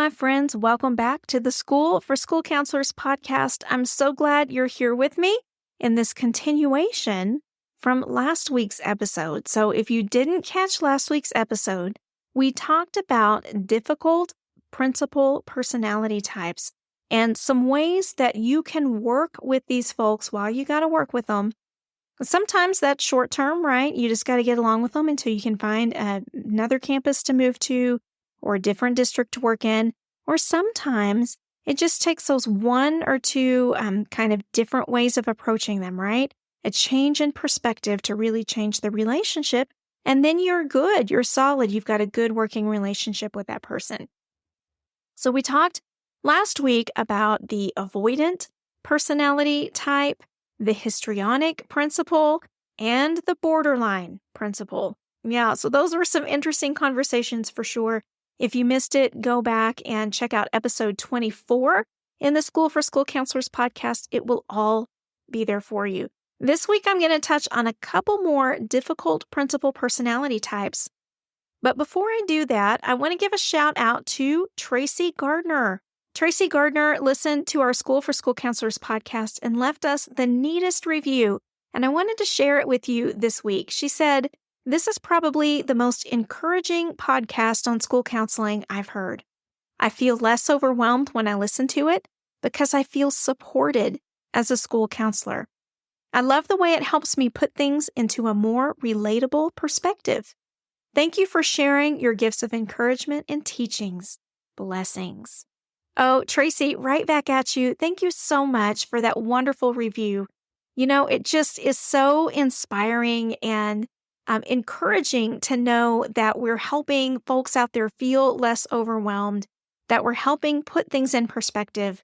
my friends. Welcome back to the School for School Counselors podcast. I'm so glad you're here with me in this continuation from last week's episode. So if you didn't catch last week's episode, we talked about difficult principal personality types and some ways that you can work with these folks while you got to work with them. Sometimes that's short term, right? You just got to get along with them until you can find another campus to move to or a different district to work in. Or sometimes it just takes those one or two kind of different ways of approaching them, right? A change in perspective to really change the relationship. And then you're good. You're solid. You've got a good working relationship with that person. So we talked last week about the avoidant personality type, the histrionic principle, and the borderline principle. Yeah, so those were some interesting conversations for sure. If you missed it, go back and check out episode 24 in the School for School Counselors podcast. It will all be there for you. This week, I'm going to touch on a couple more difficult principal personality types. But before I do that, I want to give a shout out to Tracy Gardner. Tracy Gardner listened to our School for School Counselors podcast and left us the neatest review, and I wanted to share it with you this week. She said, "This is probably the most encouraging podcast on school counseling I've heard. I feel less overwhelmed when I listen to it because I feel supported as a school counselor. I love the way it helps me put things into a more relatable perspective. Thank you for sharing your gifts of encouragement and teachings. Blessings." Oh, Tracy, right back at you. Thank you so much for that wonderful review. You know, it just is so inspiring and encouraging to know that we're helping folks out there feel less overwhelmed, that we're helping put things in perspective,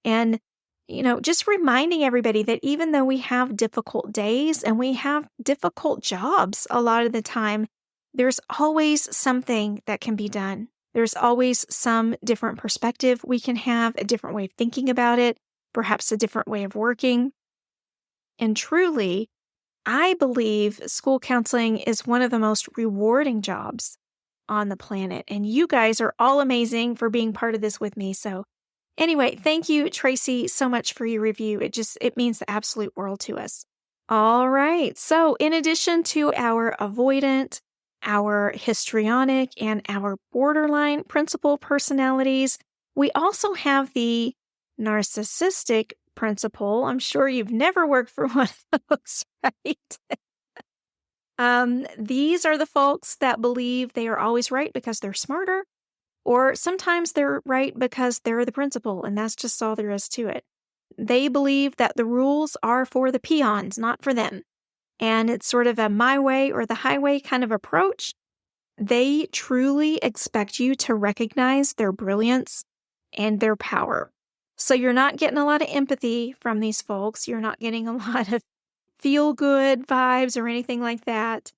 and, you know, just reminding everybody that even though we have difficult days and we have difficult jobs a lot of the time, there's always something that can be done. There's always some different perspective we can have, a different way of thinking about it, perhaps a different way of working. And truly, I believe school counseling is one of the most rewarding jobs on the planet. And you guys are all amazing for being part of this with me. So anyway, thank you, Tracy, so much for your review. It means the absolute world to us. All right. So in addition to our avoidant, our histrionic, and our borderline principal personalities, we also have the narcissistic principle. I'm sure you've never worked for one of those, right? These are the folks that believe they are always right because they're smarter, or sometimes they're right because they're the principal, and that's just all there is to it. They believe that the rules are for the peons, not for them. And it's sort of a my way or the highway kind of approach. They truly expect you to recognize their brilliance and their power. So you're not getting a lot of empathy from these folks. You're not getting a lot of feel-good vibes or anything like that.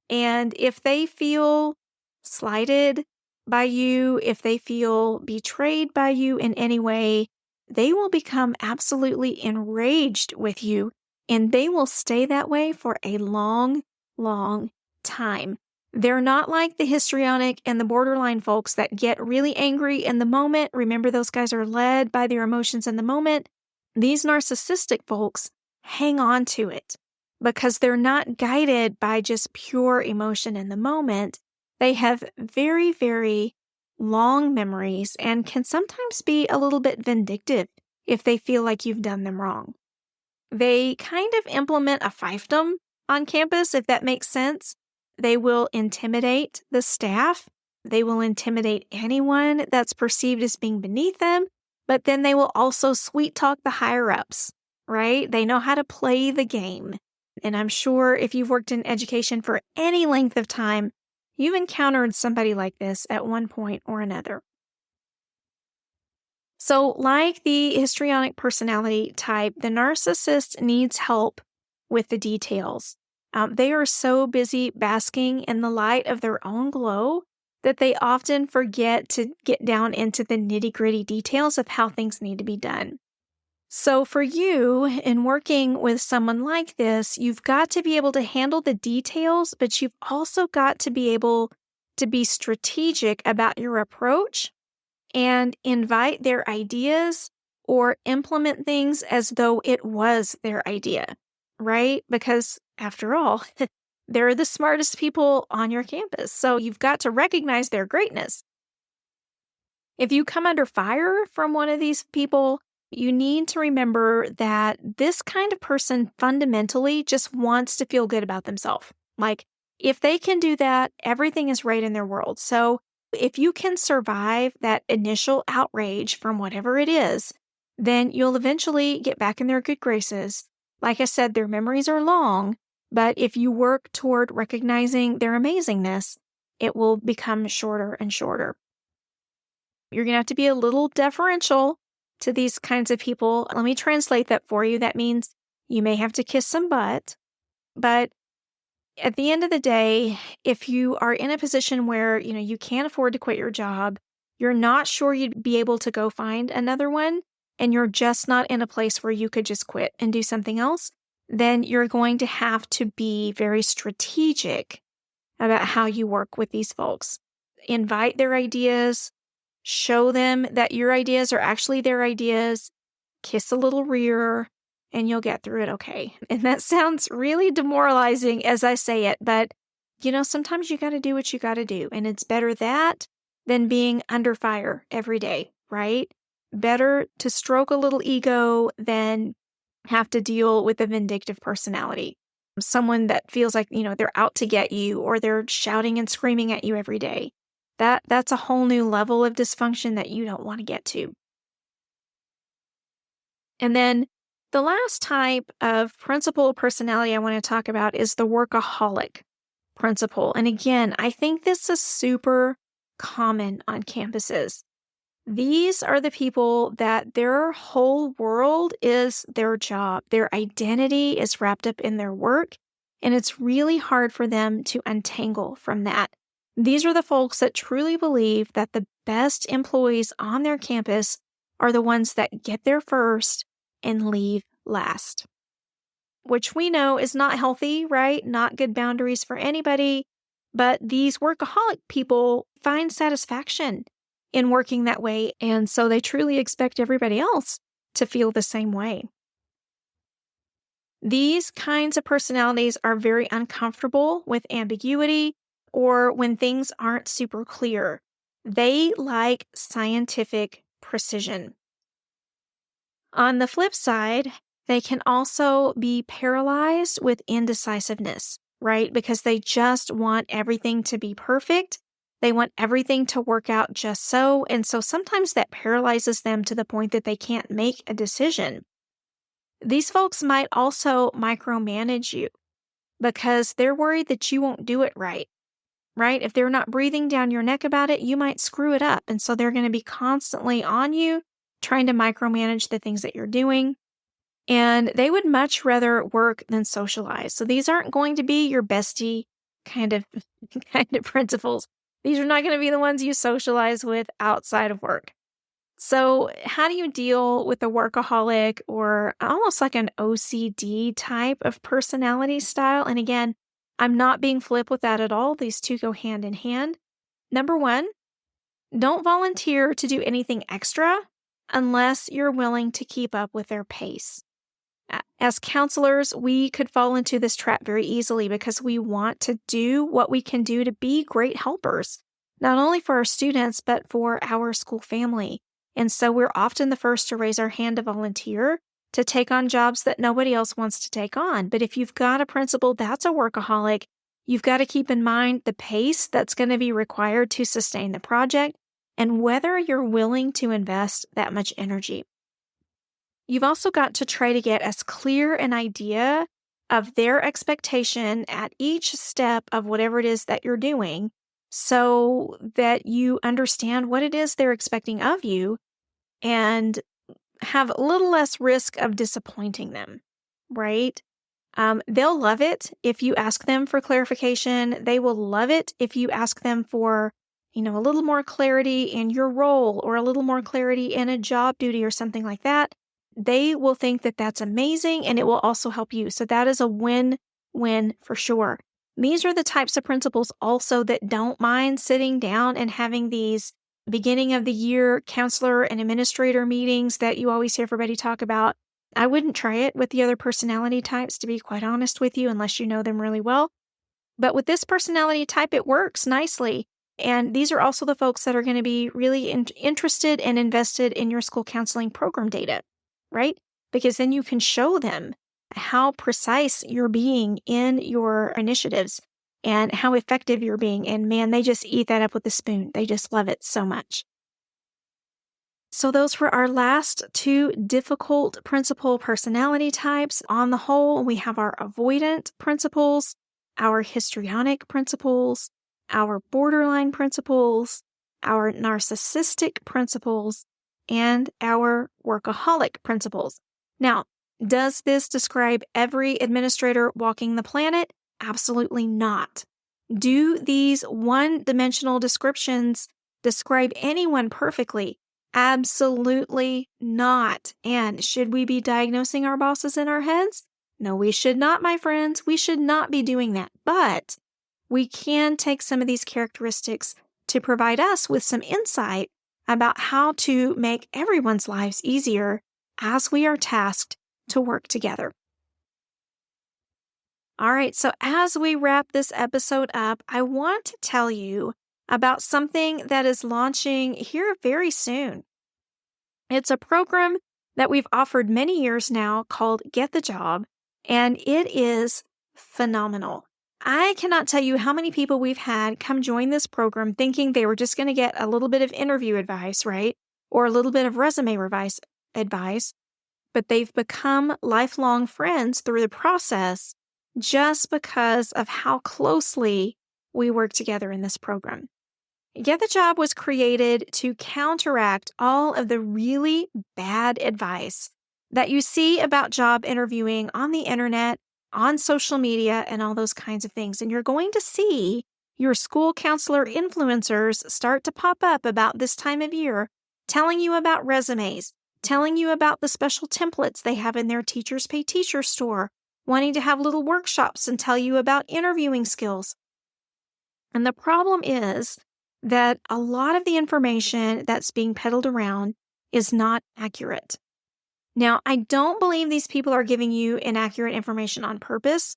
And if they feel slighted by you, if they feel betrayed by you in any way, they will become absolutely enraged with you. And they will stay that way for a long, long time. They're not like the histrionic and the borderline folks that get really angry in the moment. Remember, those guys are led by their emotions in the moment. These narcissistic folks hang on to it because they're not guided by just pure emotion in the moment. They have very, very long memories and can sometimes be a little bit vindictive if they feel like you've done them wrong. They kind of implement a fiefdom on campus, if that makes sense. They will intimidate the staff. They will intimidate anyone that's perceived as being beneath them, but then they will also sweet talk the higher-ups, right? They know how to play the game. And I'm sure if you've worked in education for any length of time, you've encountered somebody like this at one point or another. So like the histrionic personality type, the narcissist needs help with the details. They are so busy basking in the light of their own glow that they often forget to get down into the nitty-gritty details of how things need to be done. So for you, in working with someone like this, you've got to be able to handle the details, but you've also got to be able to be strategic about your approach and invite their ideas or implement things as though it was their idea, right? Because after all, they're the smartest people on your campus. So you've got to recognize their greatness. If you come under fire from one of these people, you need to remember that this kind of person fundamentally just wants to feel good about themselves. Like, if they can do that, everything is right in their world. So if you can survive that initial outrage from whatever it is, then you'll eventually get back in their good graces. Like I said, their memories are long, but if you work toward recognizing their amazingness, it will become shorter and shorter. You're going to have to be a little deferential to these kinds of people. Let me translate that for you. That means you may have to kiss some butt, but at the end of the day, if you are in a position where, you can't afford to quit your job, you're not sure you'd be able to go find another one, and you're just not in a place where you could just quit and do something else, then you're going to have to be very strategic about how you work with these folks. Invite their ideas, show them that your ideas are actually their ideas, kiss a little rear, and you'll get through it okay. And that sounds really demoralizing as I say it, but sometimes you got to do what you got to do. And it's better that than being under fire every day, right? Better to stroke a little ego than have to deal with a vindictive personality. Someone that feels like, they're out to get you or they're shouting and screaming at you every day. That's a whole new level of dysfunction that you don't want to get to. And then the last type of principal personality I want to talk about is the workaholic principle. And again, I think this is super common on campuses. These are the people that their whole world is their job. Their identity is wrapped up in their work, and it's really hard for them to untangle from that. These are the folks that truly believe that the best employees on their campus are the ones that get there first and leave last, which we know is not healthy, right? Not good boundaries for anybody. But these workaholic people find satisfaction in working that way, and so they truly expect everybody else to feel the same way. These kinds of personalities are very uncomfortable with ambiguity or when things aren't super clear. They like scientific precision. On the flip side, they can also be paralyzed with indecisiveness, right? Because they just want everything to be perfect. They want everything to work out just so. And so sometimes that paralyzes them to the point that they can't make a decision. These folks might also micromanage you because they're worried that you won't do it right? If they're not breathing down your neck about it, you might screw it up. And so they're going to be constantly on you, trying to micromanage the things that you're doing. And they would much rather work than socialize. So these aren't going to be your bestie kind of principles. These are not going to be the ones you socialize with outside of work. So how do you deal with a workaholic or almost like an OCD type of personality style? And again, I'm not being flip with that at all. These two go hand in hand. Number one, don't volunteer to do anything extra unless you're willing to keep up with their pace. As counselors, we could fall into this trap very easily because we want to do what we can do to be great helpers, not only for our students, but for our school family. And so we're often the first to raise our hand to volunteer, to take on jobs that nobody else wants to take on. But if you've got a principal that's a workaholic, you've got to keep in mind the pace that's going to be required to sustain the project and whether you're willing to invest that much energy. You've also got to try to get as clear an idea of their expectation at each step of whatever it is that you're doing so that you understand what it is they're expecting of you and have a little less risk of disappointing them, right? They'll love it if you ask them for clarification. They will love it if you ask them for, a little more clarity in your role or a little more clarity in a job duty or something like that. They will think that that's amazing and it will also help you. So that is a win-win for sure. These are the types of principals also that don't mind sitting down and having these beginning of the year counselor and administrator meetings that you always hear everybody talk about. I wouldn't try it with the other personality types, to be quite honest with you, unless you know them really well. But with this personality type, it works nicely. And these are also the folks that are going to be really interested and invested in your school counseling program data, right? Because then you can show them how precise you're being in your initiatives and how effective you're being. And man, they just eat that up with a spoon. They just love it so much. So those were our last two difficult principal personality types. On the whole, we have our avoidant principals, our histrionic principals, our borderline principals, our narcissistic principals, and our workaholic principals. Now, does this describe every administrator walking the planet? Absolutely not. Do these one-dimensional descriptions describe anyone perfectly? Absolutely not. And should we be diagnosing our bosses in our heads? No, we should not, my friends. We should not be doing that. But we can take some of these characteristics to provide us with some insight about how to make everyone's lives easier as we are tasked to work together. All right, so as we wrap this episode up, I want to tell you about something that is launching here very soon. It's a program that we've offered many years now called Get the Job, and it is phenomenal. I cannot tell you how many people we've had come join this program thinking they were just going to get a little bit of interview advice, right? Or a little bit of resume advice, but they've become lifelong friends through the process just because of how closely we work together in this program. Get the Job was created to counteract all of the really bad advice that you see about job interviewing on the internet, on social media, and all those kinds of things. And you're going to see your school counselor influencers start to pop up about this time of year, telling you about resumes, telling you about the special templates they have in their Teachers Pay Teacher store, wanting to have little workshops and tell you about interviewing skills. And the problem is that a lot of the information that's being peddled around is not accurate. Now, I don't believe these people are giving you inaccurate information on purpose.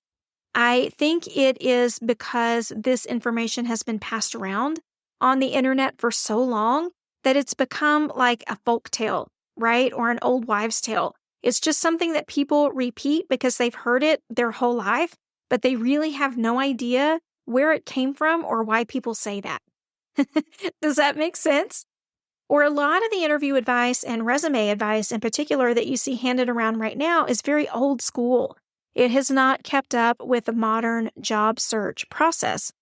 I think it is because this information has been passed around on the internet for so long that it's become like a folk tale, right? Or an old wives' tale. It's just something that people repeat because they've heard it their whole life, but they really have no idea where it came from or why people say that. Does that make sense? Or a lot of the interview advice and resume advice in particular that you see handed around right now is very old school. It has not kept up with the modern job search process.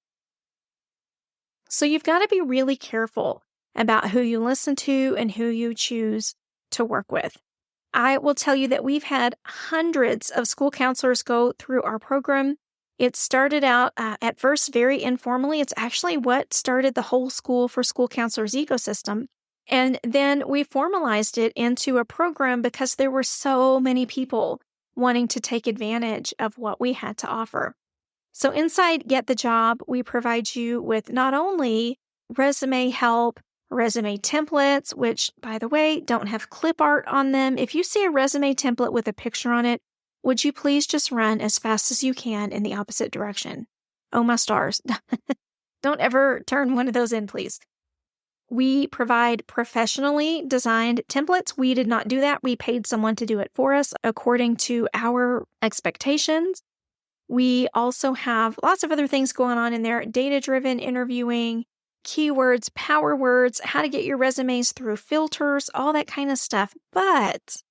So you've got to be really careful about who you listen to and who you choose to work with. I will tell you that we've had hundreds of school counselors go through our program. It started out at first very informally. It's actually what started the whole School for School Counselors ecosystem. And then we formalized it into a program because there were so many people wanting to take advantage of what we had to offer. So inside Get the Job, we provide you with not only resume help, resume templates, which, by the way, don't have clip art on them. If you see a resume template with a picture on it, would you please just run as fast as you can in the opposite direction? Oh, my stars. Don't ever turn one of those in, please. We provide professionally designed templates. We did not do that. We paid someone to do it for us according to our expectations. We also have lots of other things going on in there, data-driven interviewing, keywords, power words, how to get your resumes through filters, all that kind of stuff. But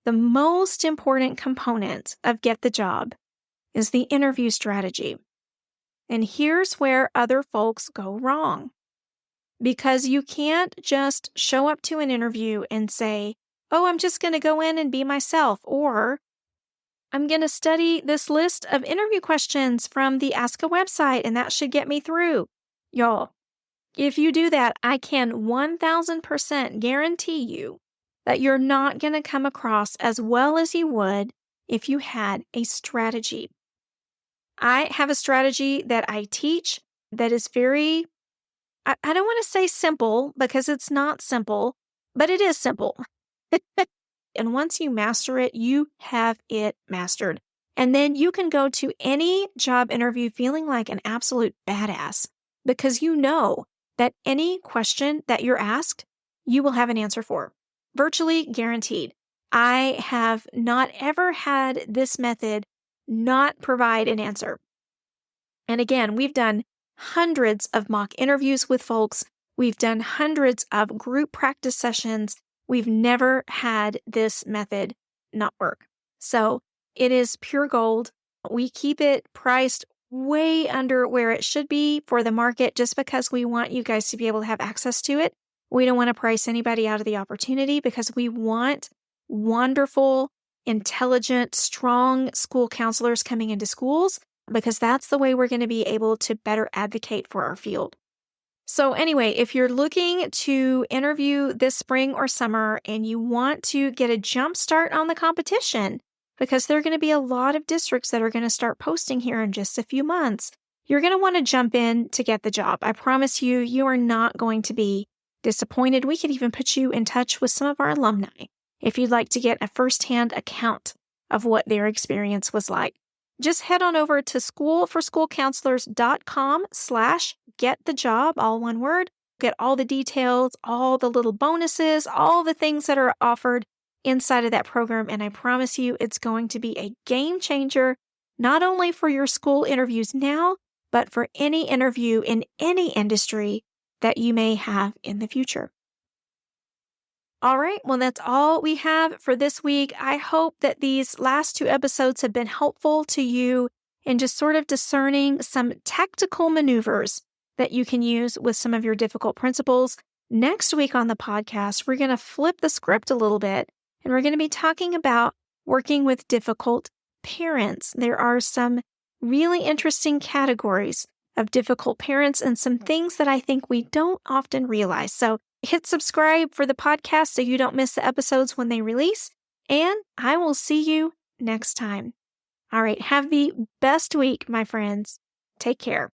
the most important component of Get the Job is the interview strategy. And here's where other folks go wrong. Because you can't just show up to an interview and say, oh, I'm just going to go in and be myself, or I'm going to study this list of interview questions from the Ask a website, and that should get me through. Y'all, if you do that, I can 1000% guarantee you that you're not going to come across as well as you would if you had a strategy. I have a strategy that I teach that is very I don't want to say simple because it's not simple, but it is simple. And once you master it, you have it mastered. And then you can go to any job interview feeling like an absolute badass because you know that any question that you're asked, you will have an answer for. Virtually guaranteed. I have not ever had this method not provide an answer. And again, we've done hundreds of mock interviews with folks. We've done hundreds of group practice sessions. We've never had this method not work. So it is pure gold. We keep it priced way under where it should be for the market just because we want you guys to be able to have access to it. We don't want to price anybody out of the opportunity because we want wonderful, intelligent, strong school counselors coming into schools because that's the way we're going to be able to better advocate for our field. So anyway, if you're looking to interview this spring or summer and you want to get a jump start on the competition, because there are going to be a lot of districts that are going to start posting here in just a few months, you're going to want to jump in to get the job. I promise you, you are not going to be disappointed. We could even put you in touch with some of our alumni if you'd like to get a firsthand account of what their experience was like. Just head on over to schoolforschoolcounselors.com/getthejob, all one word. Get all the details, all the little bonuses, all the things that are offered inside of that program. And I promise you, it's going to be a game changer, not only for your school interviews now, but for any interview in any industry that you may have in the future. All right, well, that's all we have for this week. I hope that these last 2 episodes have been helpful to you in just sort of discerning some tactical maneuvers that you can use with some of your difficult principles. Next week on the podcast, we're going to flip the script a little bit, and we're going to be talking about working with difficult parents. There are some really interesting categories of difficult parents and some things that I think we don't often realize. So hit subscribe for the podcast so you don't miss the episodes when they release, and I will see you next time. All right, have the best week, my friends. Take care.